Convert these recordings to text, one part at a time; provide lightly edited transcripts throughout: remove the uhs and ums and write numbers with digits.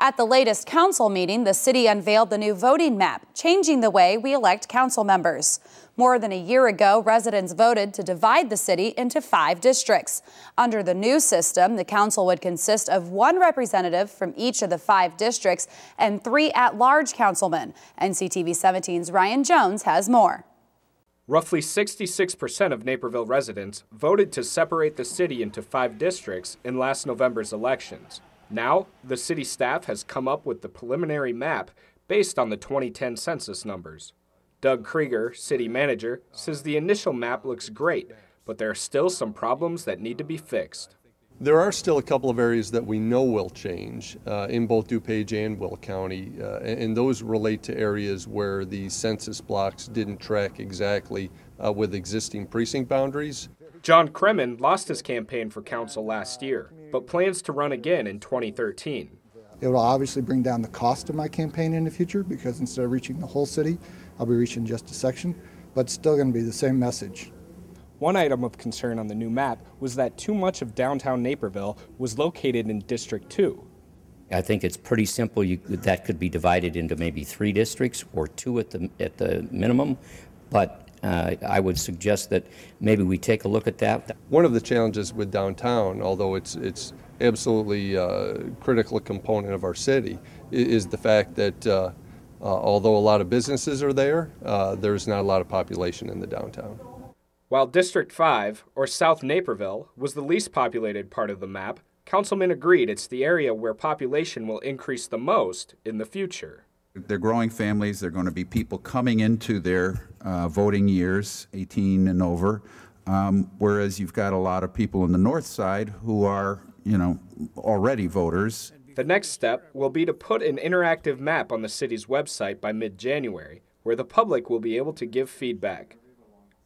At the latest council meeting, the city unveiled the new voting map, changing the way we elect council members. More than a year ago, residents voted to divide the city into 5 districts. Under the new system, the council would consist of 1 representative from each of the 5 districts and 3 at-large councilmen. NCTV 17's Ryan Jones has more. Roughly 66% of Naperville residents voted to separate the city into 5 districts in last November's elections. Now, the city staff has come up with the preliminary map based on the 2010 census numbers. Doug Krieger, city manager, says the initial map looks great, but there are still some problems that need to be fixed. There are still a couple of areas that we know will change in both DuPage and Will County, and those relate to areas where the census blocks didn't track exactly with existing precinct boundaries. John Kremen lost his campaign for council last year, but plans to run again in 2013. It will obviously bring down the cost of my campaign in the future because instead of reaching the whole city, I'll be reaching just a section, but it's still going to be the same message. One item of concern on the new map was that too much of downtown Naperville was located in District 2. I think it's pretty simple. That could be divided into maybe 3 districts or 2 at the minimum, but I would suggest that maybe we take a look at that. One of the challenges with downtown, although it's absolutely a critical component of our city, is the fact that although a lot of businesses are there, there's not a lot of population in the downtown. While District 5, or South Naperville, was the least populated part of the map, councilmen agreed it's the area where population will increase the most in the future. They're growing families. They're going to be people coming into their voting years, 18 and over, whereas you've got a lot of people in the north side who are, already voters. The next step will be to put an interactive map on the city's website by mid-January, where the public will be able to give feedback.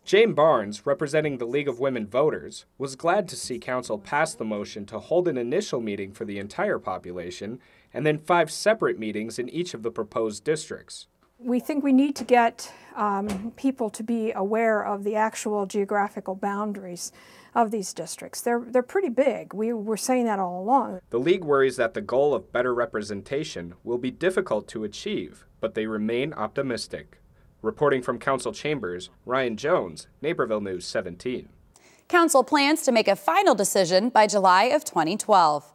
Jane Barnes, representing the League of Women Voters, was glad to see council pass the motion to hold an initial meeting for the entire population and then 5 separate meetings in each of the proposed districts. We think we need to get people to be aware of the actual geographical boundaries of these districts. They're pretty big. We were saying that all along. The League worries that the goal of better representation will be difficult to achieve, but they remain optimistic. Reporting from Council Chambers, Ryan Jones, Naperville News 17. Council plans to make a final decision by July of 2012.